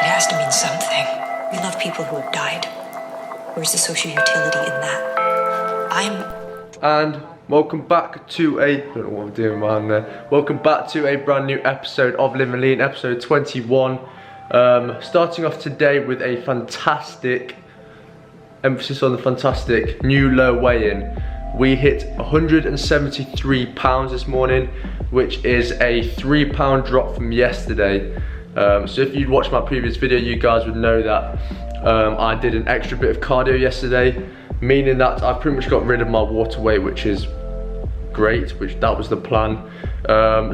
has to mean something. We love people who have died. Where's the social utility in that? And welcome back to I don't know what I'm doing behind there. Welcome back to a brand new episode of Living Lean, episode 21. Starting off today with a fantastic, emphasis on the fantastic, new low weigh-in. We hit 173 pounds this morning, which is a 3 pound drop from yesterday. So if you'd watched my previous video, you guys would know that I did an extra bit of cardio yesterday, meaning that I've pretty much got rid of my water weight, which is great, that was the plan.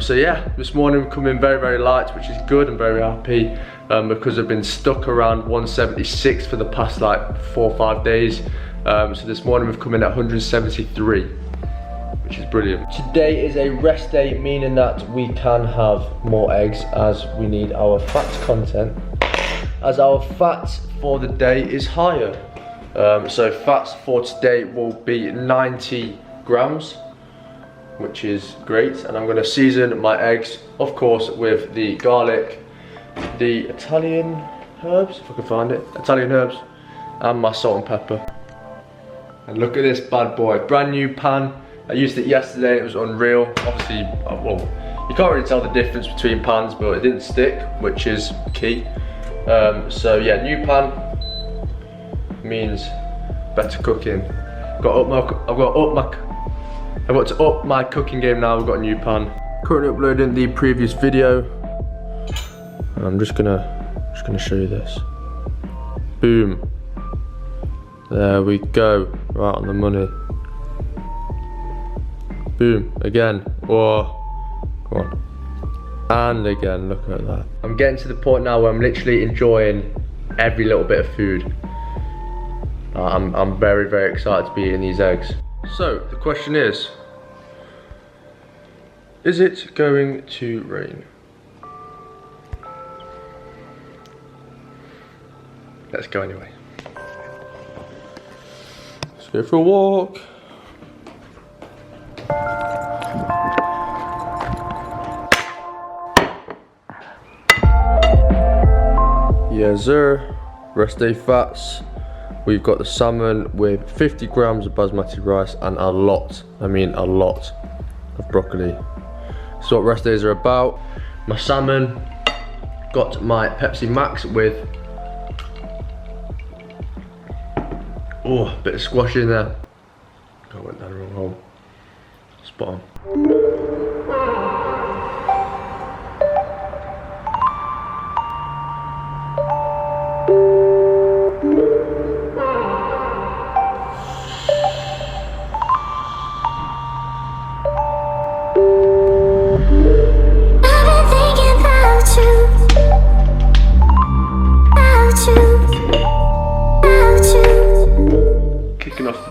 So yeah, this morning we're coming very, very light, which is good. I'm very happy because I've been stuck around 176 for the past like 4 or 5 days. So this morning we've come in at 173, which is brilliant. Today is a rest day, meaning that we can have more eggs as we need our fat content, as our fat for the day is higher. So fats for today will be 90 grams, which is great. And I'm gonna season my eggs, of course, with the garlic, the Italian herbs, if I can find it, Italian herbs, and my salt and pepper. And look at this bad boy, brand new pan. I used it yesterday, it was unreal. Obviously, well, you can't really tell the difference between pans, but it didn't stick, which is key. So yeah, new pan means better cooking. I've got to up my cooking game now. We've got a new pan. Currently uploading the previous video. I'm just gonna show you this. Boom. There we go. Right on the money. Boom. Again. Oh, come on. And again. Look at that. I'm getting to the point now where I'm literally enjoying every little bit of food. I'm very, very excited to be eating these eggs. So the question is it going to rain? Let's go anyway. Let's go for a walk. Yes sir, rest day fats. We've got the salmon with 50 grams of basmati rice and a lot, I mean a lot, of broccoli. So what rest days are about. My salmon, got my Pepsi Max with, oh, a bit of squash in there. I went down the wrong hole. Spot on.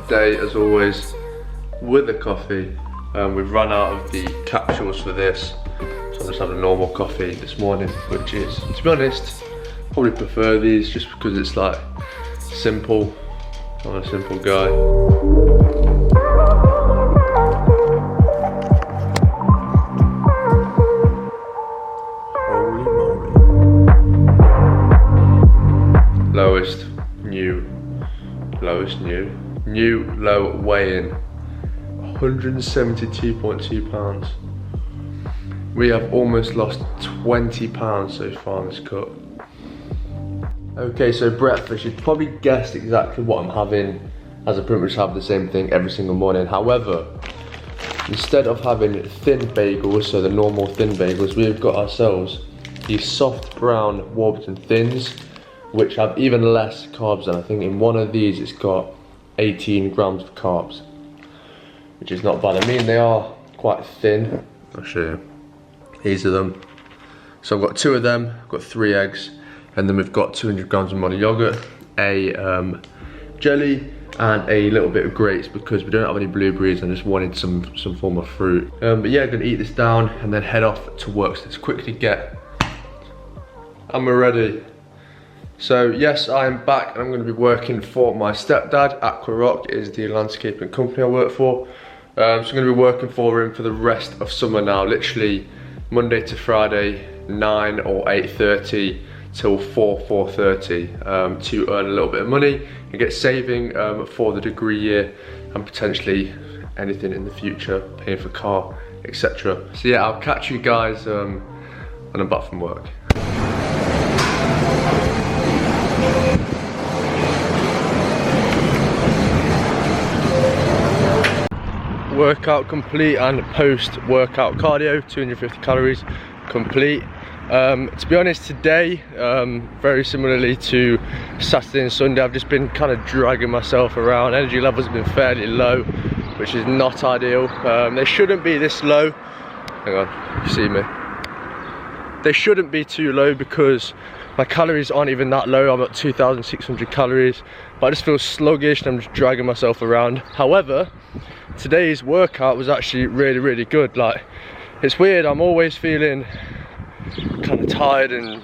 Day as always with a coffee. We've run out of the capsules for this, so I just had a normal coffee this morning, which is, to be honest, probably prefer these just because it's like simple. I'm a simple guy. Holy moly. Lowest new low weigh-in, 172.2 pounds. We have almost lost 20 pounds so far in this cut. Okay, so breakfast, you've probably guessed exactly what I'm having, as I pretty much have the same thing every single morning. However, instead of having thin bagels, so the normal thin bagels, we've got ourselves these soft brown Warburton Thins, which have even less carbs, and I think in one of these it's got 18 grams of carbs, which is not bad. I mean, they are quite thin. I'll show you. These are them. So I've got 2 of them, I've got 3 eggs, and then we've got 200 grams of Mono yogurt, a jelly, and a little bit of grapes because we don't have any blueberries and just wanted some form of fruit. But yeah, I'm gonna eat this down and then head off to work. So let's quickly get, and we're ready. So yes, I am back and I'm going to be working for my stepdad. Aqua Rock is the landscaping company I work for. So I'm going to be working for him for the rest of summer now, literally Monday to Friday, 9 or 8:30 till 4:30 to earn a little bit of money and get saving for the degree year and potentially anything in the future, paying for car, etc. So yeah, I'll catch you guys when I'm back from work. Workout complete and post-workout cardio, 250 calories complete. To be honest, today, very similarly to Saturday and Sunday, I've just been kind of dragging myself around. Energy levels have been fairly low, which is not ideal. They shouldn't be this low. Hang on, you see me? They shouldn't be too low because my calories aren't even that low. I'm at 2,600 calories, but I just feel sluggish and I'm just dragging myself around. However, today's workout was actually really good. Like, it's weird, I'm always feeling kind of tired and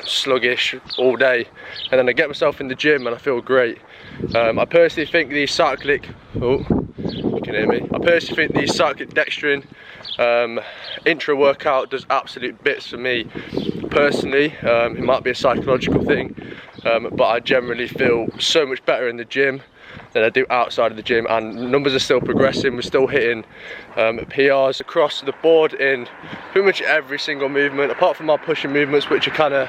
sluggish all day, and then I get myself in the gym and I feel great. I personally think the cyclic, oh, you can hear me. I personally think the cyclic dextrin intra workout does absolute bits for me personally. It might be a psychological thing, but I generally feel so much better in the gym than I do outside of the gym, and numbers are still progressing. We're still hitting PRs across the board in pretty much every single movement, apart from our pushing movements, which are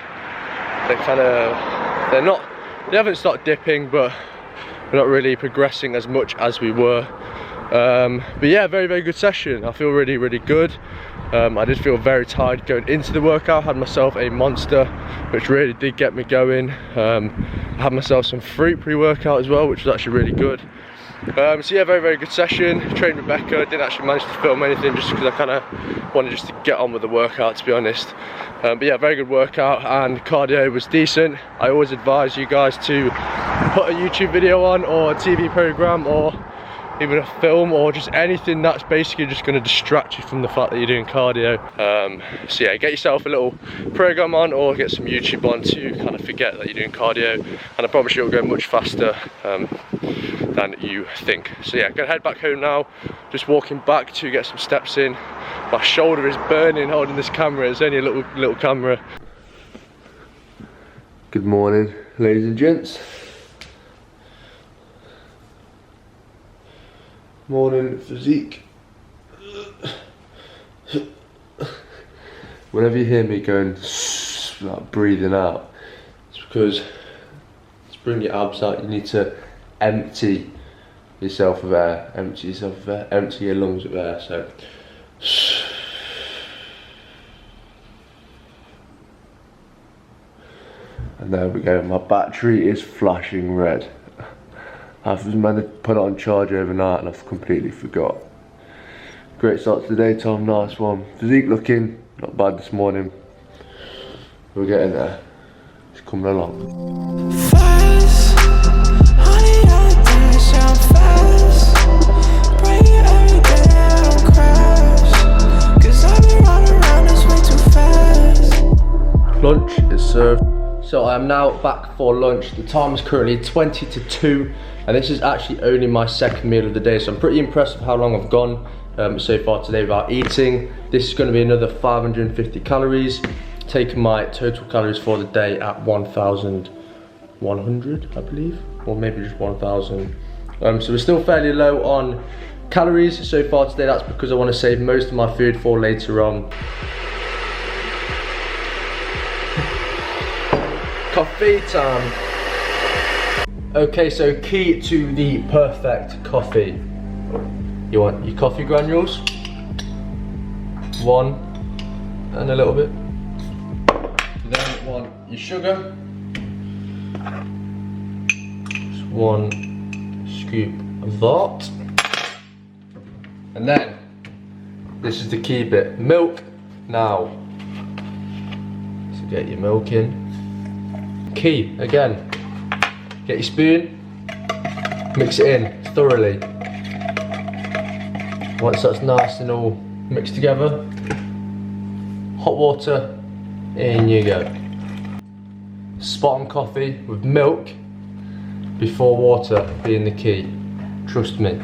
they haven't started dipping, but we're not really progressing as much as we were. But yeah, very good session. I feel really good. I did feel very tired going into the workout. Had myself a Monster, which really did get me going. I had myself some fruit pre-workout as well, which was actually really good. So yeah, very good session. Trained Rebecca. Didn't actually manage to film anything just because I kind of wanted just to get on with the workout, to be honest. But yeah, very good workout, and cardio was decent. I always advise you guys to put a YouTube video on, or a TV program, or even a film, or just anything that's basically just going to distract you from the fact that you're doing cardio. So yeah, get yourself a little program on, or get some YouTube on to kind of forget that you're doing cardio, and I promise you it'll go much faster than you think. So yeah, gonna head back home now, just walking back to get some steps in. My shoulder is burning holding this camera. It's only a little camera. Good morning, ladies and gents. Morning physique. Whenever you hear me going like breathing out, it's because to bring your abs out you need to empty yourself of air, empty your lungs of air. So and there we go, my battery is flashing red. I was meant to put it on charge overnight and I've completely forgot. Great start to the day, Tom, nice one. Physique looking not bad this morning. We're getting there. It's coming along. Fast, honey, I sound fast. Bring it every day, I'll crash. 'Cause I've been running around this way too fast. Lunch is served. So I am now back for lunch. The time is currently 20 to 2, and this is actually only my second meal of the day, so I'm pretty impressed with how long I've gone so far today without eating. This is going to be another 550 calories, taking my total calories for the day at 1,100, I believe, or maybe just 1,000. So we're still fairly low on calories so far today. That's because I want to save most of my food for later on. Coffee time. Okay, so key to the perfect coffee. You want your coffee granules, one and a little bit. You then want your sugar, just one scoop of that. And then, this is the key bit, milk now. So get your milk in. Key, again, get your spoon, mix it in thoroughly. Once that's nice and all mixed together, hot water, in you go. spot on coffee with milk before water being the key. Trust me.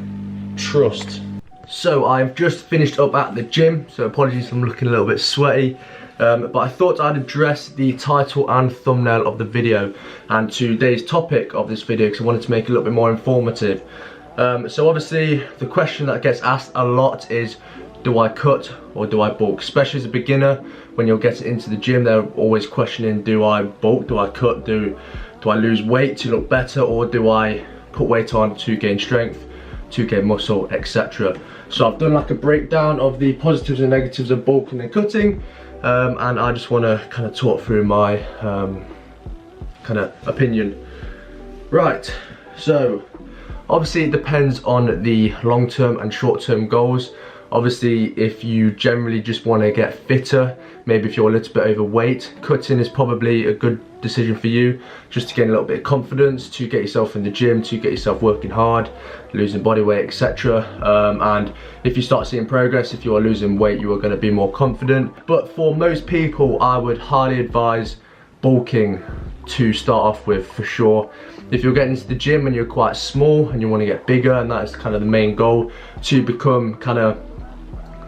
Trust. So I've just finished up at the gym, so apologies if I'm looking a little bit sweaty. But I thought I'd address the title and thumbnail of the video and today's topic of this video because I wanted to make it a little bit more informative. So obviously the question that gets asked a lot is, do I cut or do I bulk? Especially as a beginner, when you're getting into the gym, they're always questioning, do I bulk, do I cut, do I lose weight to look better, or do I put weight on to gain strength, to gain muscle, etc. So I've done like a breakdown of the positives and negatives of bulking and cutting, and I just want to kind of talk through my kind of opinion. Right, so obviously it depends on the long-term and short-term goals. Obviously, if you generally just want to get fitter, maybe if you're a little bit overweight, cutting is probably a good decision for you, just to gain a little bit of confidence, to get yourself in the gym, to get yourself working hard, losing body weight, etc. And if you start seeing progress, if you are losing weight, you are going to be more confident. But for most people, I would highly advise bulking to start off with, for sure. If you're getting into the gym and you're quite small and you want to get bigger, and that is kind of the main goal, to become kind of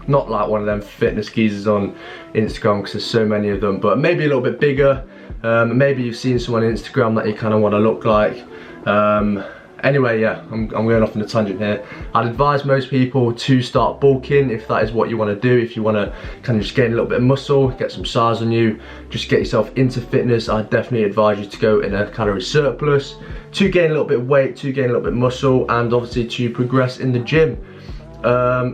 not like one of them fitness geezers on Instagram, because there's so many of them, but maybe a little bit bigger. Maybe you've seen someone on Instagram that you kind of want to look like. Anyway, yeah, I'm going off on a tangent here. I'd advise most people to start bulking if that is what you want to do. If you want to kind of just gain a little bit of muscle, get some size on you, just get yourself into fitness, I'd definitely advise you to go in a calorie surplus, to gain a little bit of weight, to gain a little bit of muscle, and obviously to progress in the gym.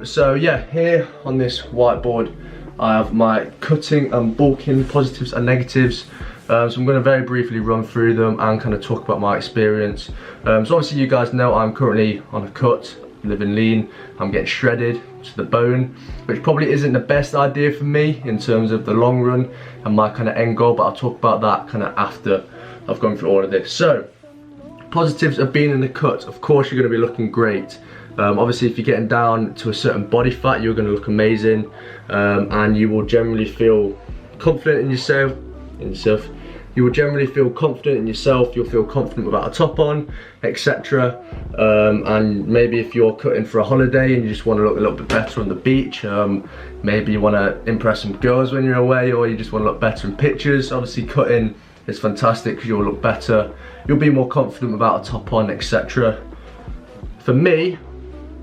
So yeah, here on this whiteboard I have my cutting and bulking positives and negatives. So I'm going to very briefly run through them and kind of talk about my experience. So obviously you guys know I'm currently on a cut, living lean. I'm getting shredded to the bone, which probably isn't the best idea for me in terms of the long run and my kind of end goal, but I'll talk about that kind of after I've gone through all of this. So positives of being in the cut: of course you're going to be looking great. Obviously if you're getting down to a certain body fat, you're going to look amazing, and you will generally feel confident in yourself. You will generally feel confident in yourself, you'll feel confident without a top on, etc. And maybe if you're cutting for a holiday and you just want to look a little bit better on the beach, maybe you want to impress some girls when you're away, or you just want to look better in pictures, obviously cutting is fantastic because you'll look better, you'll be more confident without a top on, etc. For me,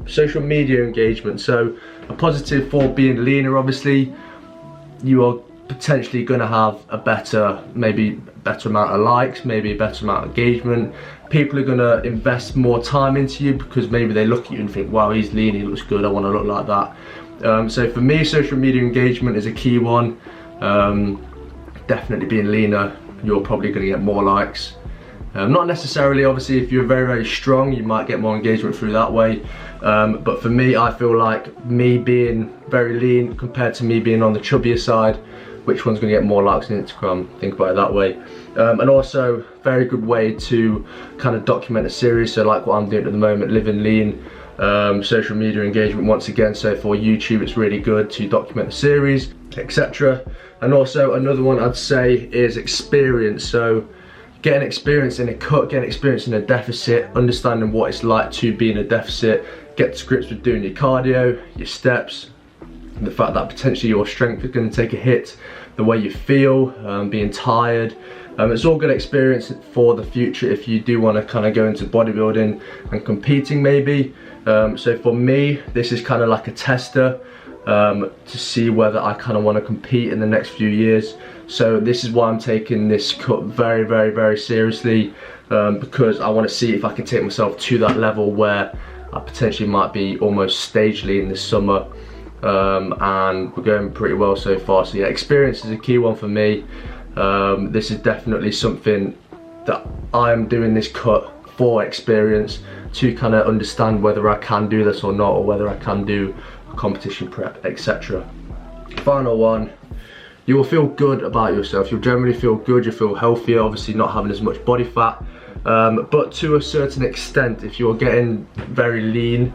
social media engagement. So a positive for being leaner, obviously you are potentially going to have a better amount of likes, maybe a better amount of engagement. People are going to invest more time into you because maybe they look at you and think, wow, he's lean, he looks good, I want to look like that. So for me, social media engagement is a key one. Definitely being leaner, you're probably going to get more likes. Not necessarily, obviously if you're very, very strong, you might get more engagement through that way. But for me, I feel like me being very lean compared to me being on the chubbier side, which one's going to get more likes on Instagram? Think about it that way. And also, very good way to kind of document a series. So like what I'm doing at the moment, living lean, social media engagement once again. So for YouTube, it's really good to document the series, etc. And also another one I'd say is experience. So getting experience in a cut, getting experience in a deficit, understanding what it's like to be in a deficit, get to grips with doing your cardio, your steps, the fact that potentially your strength is going to take a hit, the way you feel, being tired. It's all good experience for the future if you do want to kind of go into bodybuilding and competing maybe. So for me, this is kind of like a tester to see whether I kind of want to compete in the next few years. So this is why I'm taking this cut very, very, very seriously, because I want to see if I can take myself to that level where I potentially might be almost stage lean this summer. And we're going pretty well so far. So yeah, experience is a key one for me. This is definitely something that I'm doing this cut for, experience, to kind of understand whether I can do this or not, or whether I can do a competition prep, etc. Final one, you will feel good about yourself. You'll generally feel good, you'll feel healthier, obviously not having as much body fat, but to a certain extent, if you're getting very lean,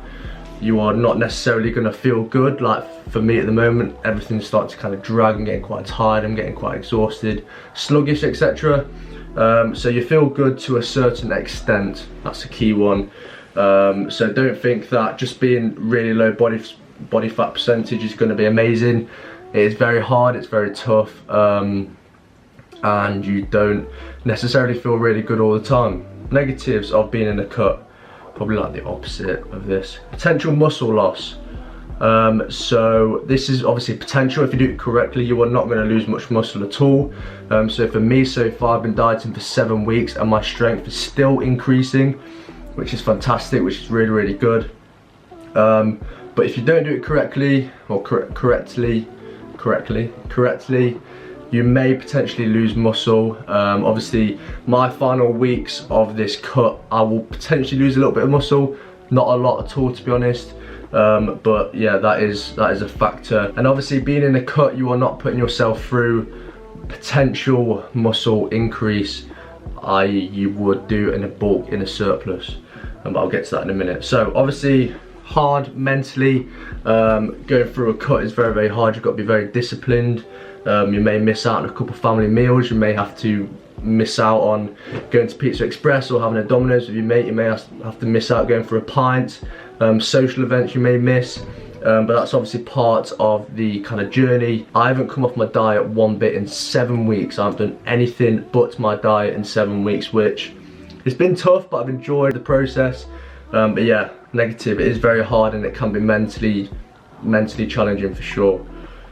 you are not necessarily going to feel good. Like for me at the moment, everything's starting to kind of drag. I'm getting quite tired, I'm getting quite exhausted, sluggish, etc. So you feel good to a certain extent. That's a key one. So don't think that just being really low body fat percentage is going to be amazing. It is very hard, it's very tough, and you don't necessarily feel really good all the time. Negatives of being in a cut, probably like the opposite of this. Potential muscle loss. So this is obviously potential. If you do it correctly, you are not going to lose much muscle at all. So for me, so far I've been dieting for 7 weeks and my strength is still increasing, which is fantastic, which is really good. But if you don't do it correctly, or correctly, you may potentially lose muscle. Obviously my final weeks of this cut, I will potentially lose a little bit of muscle, not a lot at all, to be honest. But yeah, that is a factor. And obviously being in a cut, you are not putting yourself through potential muscle increase, i.e. you would do in a bulk in a surplus. But I'll get to that in a minute. So obviously hard mentally, going through a cut is very hard. You've got to be very disciplined. You may miss out on a couple of family meals. You may have to miss out on going to Pizza Express or having a Domino's with your mate. You may have to miss out going for a pint. Social events you may miss, but that's obviously part of the kind of journey. I haven't come off my diet one bit in 7 weeks. I haven't done anything but my diet in 7 weeks, which it's been tough, but I've enjoyed the process. But yeah, negative, it is very hard and it can be mentally challenging for sure.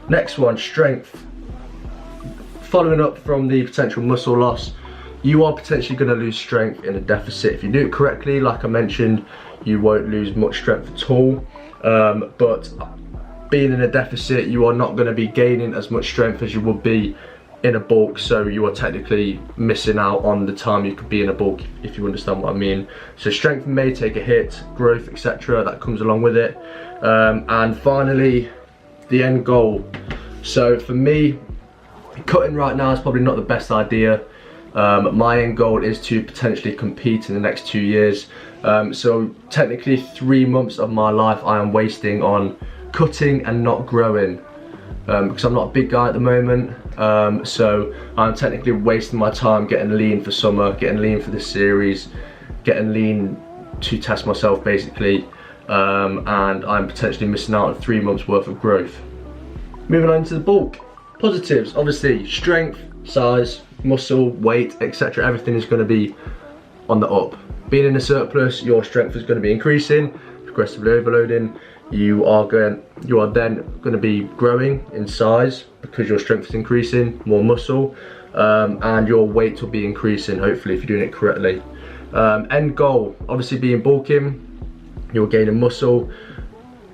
Next one, strength. Following up from the potential muscle loss, you are potentially going to lose strength in a deficit. If you do it correctly, like I mentioned, you won't lose much strength at all. But being in a deficit, you are not going to be gaining as much strength as you would be in a bulk, so you are technically missing out on the time you could be in a bulk, if you understand what I mean. So strength may take a hit, growth, etc., that comes along with it. And finally, the end goal. So for me, cutting right now is probably not the best idea. My end goal is to potentially compete in the next 2 years. So technically 3 months of my life I am wasting on cutting and not growing, because I'm not a big guy at the moment. So I'm technically wasting my time getting lean for summer, getting lean for this series, getting lean to test myself basically, and I'm potentially missing out on 3 months worth of growth. Moving on to the bulk. Positives, obviously strength, size, muscle, weight, etc. Everything is going to be on the up. Being in a surplus, your strength is going to be increasing, progressively overloading. You are then going to be growing in size because your strength is increasing, more muscle, and your weight will be increasing, hopefully, if you're doing it correctly. End goal, obviously being bulking, you're gaining muscle.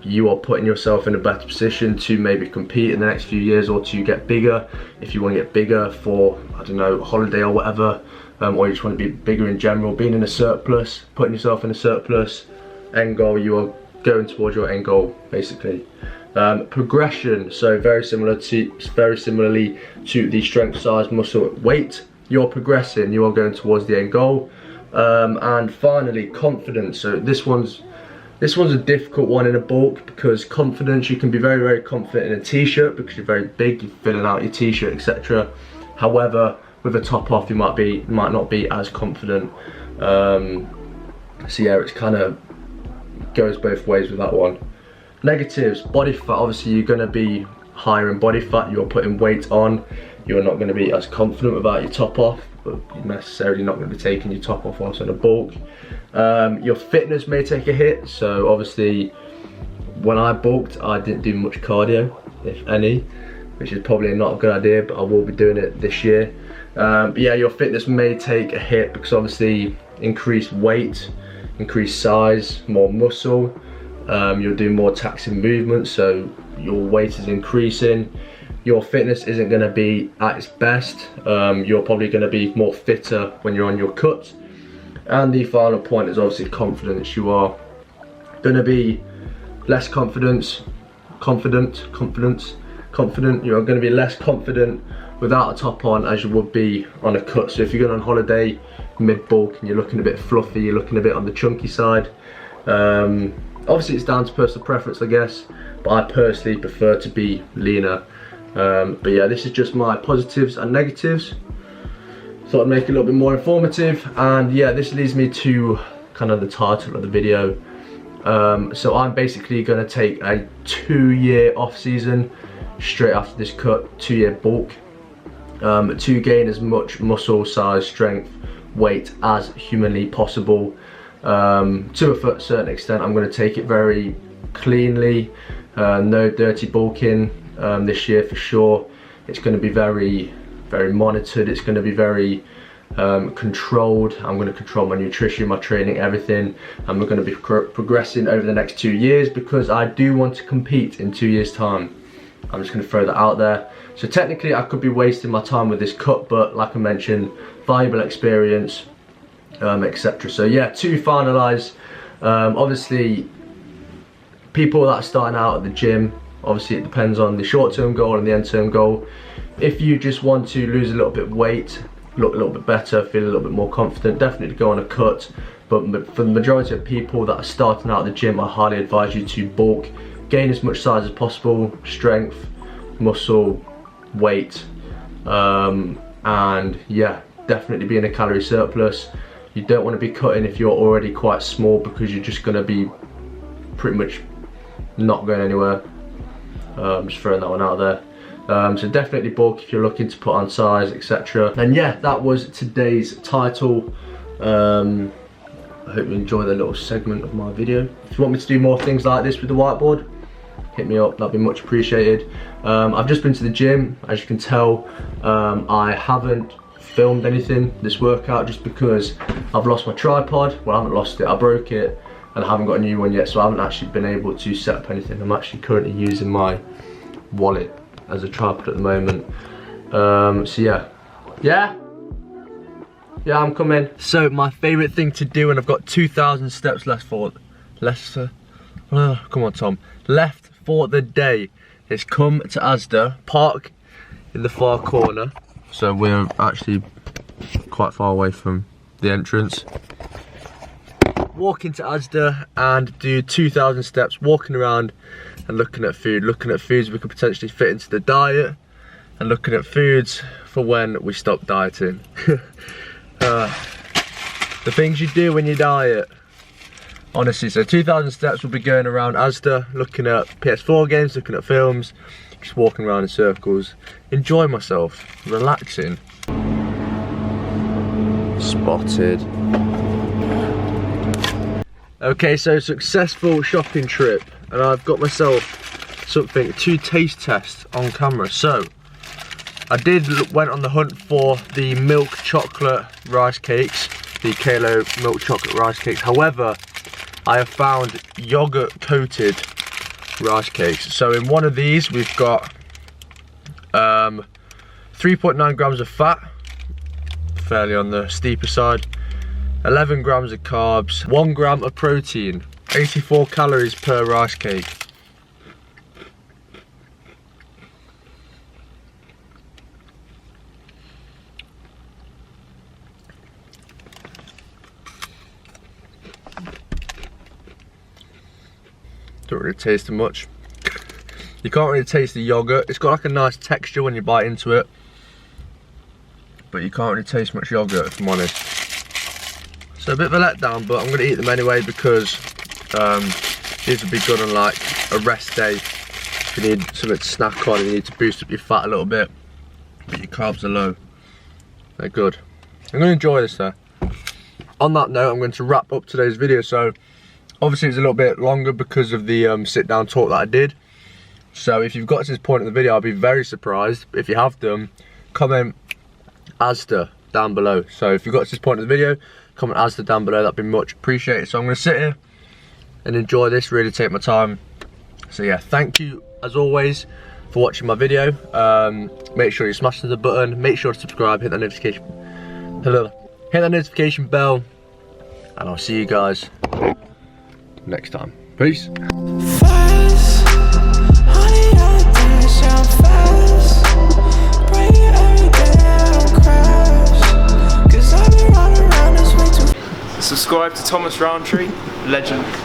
You are putting yourself in a better position to maybe compete in the next few years, or to get bigger if you want to get bigger for, I don't know, a holiday or whatever, or you just want to be bigger in general. Being in a surplus, putting yourself in a surplus, end goal, you are going towards your end goal basically. Progression, so very similarly to the strength, size, muscle, weight, you're progressing, you are going towards the end goal. And finally, confidence. So this one's a difficult one in a bulk, because confidence, you can be very confident in a t-shirt because you're very big, you're filling out your t-shirt, etc. However, with a top off, you might not be as confident. So yeah, it's kind of goes both ways with that one. Negatives, body fat. Obviously you're going to be higher in body fat, you're putting weight on, you're not going to be as confident without your top off, but you're necessarily not going to be taking your top off whilst on a bulk. Your fitness may take a hit. So obviously when I bulked, I didn't do much cardio, if any, which is probably not a good idea, but I will be doing it this year. But yeah, your fitness may take a hit because obviously increased weight, increased size, more muscle, you're doing more taxing movements, so your weight is increasing. Your fitness isn't going to be at its best. You're probably going to be more fitter when you're on your cut. And the final point is obviously confidence. You are going to be less confident. You're going to be less confident without a top on as you would be on a cut. So if you're going on holiday mid-bulk and you're looking a bit fluffy, you're looking a bit on the chunky side, obviously it's down to personal preference, I guess, but I personally prefer to be leaner. But yeah, this is just my positives and negatives. thought I'd make it a little bit more informative. And yeah, this leads me to kind of the title of the video. So I'm basically going to take a 2-year off season straight after this cut, 2-year bulk, to gain as much muscle, size, strength, weight as humanly possible. To a certain extent, I'm going to take it very cleanly, no dirty bulking this year for sure. It's going to be very monitored. It's going to be very controlled. I'm going to control my nutrition, my training, everything, and we're going to be progressing over the next 2 years because I do want to compete in 2 years time. I'm just going to throw that out there. So technically I could be wasting my time with this cut, but like I mentioned, valuable experience, etc. So yeah, to finalize, obviously people that are starting out at the gym, obviously it depends on the short-term goal and the end-term goal. If you just want to lose a little bit of weight, look a little bit better, feel a little bit more confident, definitely go on a cut. But for the majority of people that are starting out at the gym, I highly advise you to bulk, gain as much size as possible, strength, muscle, weight, and yeah, definitely be in a calorie surplus. You don't want to be cutting if you're already quite small because you're just going to be pretty much not going anywhere. Just throwing that one out there. So definitely bulk if you're looking to put on size, etc. And yeah, that was today's title. I hope you enjoy the little segment of my video. If you want me to do more things like this with the whiteboard, hit me up, that'd be much appreciated. I've just been to the gym. As you can tell, I haven't filmed anything this workout just because I've lost my tripod. Well, I haven't lost it, I broke it, and I haven't got a new one yet, so I haven't actually been able to set up anything. I'm actually currently using my wallet as a tripod at the moment. So yeah, I'm coming. So my favorite thing to do when I've got 2,000 steps left for the day is come to Asda, park in the far corner. So we're actually quite far away from the entrance. Walk into Asda and do 2,000 steps, walking around and looking at foods we could potentially fit into the diet, and looking at foods for when we stop dieting. The things you do when you diet, honestly. So 2,000 steps will be going around Asda, looking at PS4 games, looking at films, just walking around in circles, enjoying myself, relaxing. Spotted. Okay, so successful shopping trip, and I've got myself something to taste test on camera. So I went on the hunt for the milk chocolate rice cakes, the Kalo milk chocolate rice cakes. However, I have found yogurt coated rice cakes. So in one of these we've got 3.9 grams of fat, fairly on the steeper side, 11 grams of carbs, 1 gram of protein, 84 calories per rice cake. Don't really taste it much. You can't really taste the yogurt. It's got like a nice texture when you bite into it, but you can't really taste much yogurt, if I'm honest. So a bit of a letdown, but I'm going to eat them anyway because these would be good on like a rest day. If you need something to snack on and you need to boost up your fat a little bit, but your carbs are low. They're good. I'm going to enjoy this though. On that note, I'm going to wrap up today's video. So obviously it's a little bit longer because of the sit down talk that I did. So if you've got to this point in the video, I'll be very surprised. If you have them, comment Asda down below. So if you've got to this point in the video, comment Asda down below, that'd be much appreciated. So I'm going to sit here and enjoy this, really take my time. So yeah, thank you as always for watching my video. Make sure you smash the button, make sure to subscribe, hit that notification bell, and I'll see you guys next time. Peace. Fast, honey, I dance, I'm fast. Break every damn crash, 'cause I've been running around this way too. Subscribe to Thomas Roundtree, legend.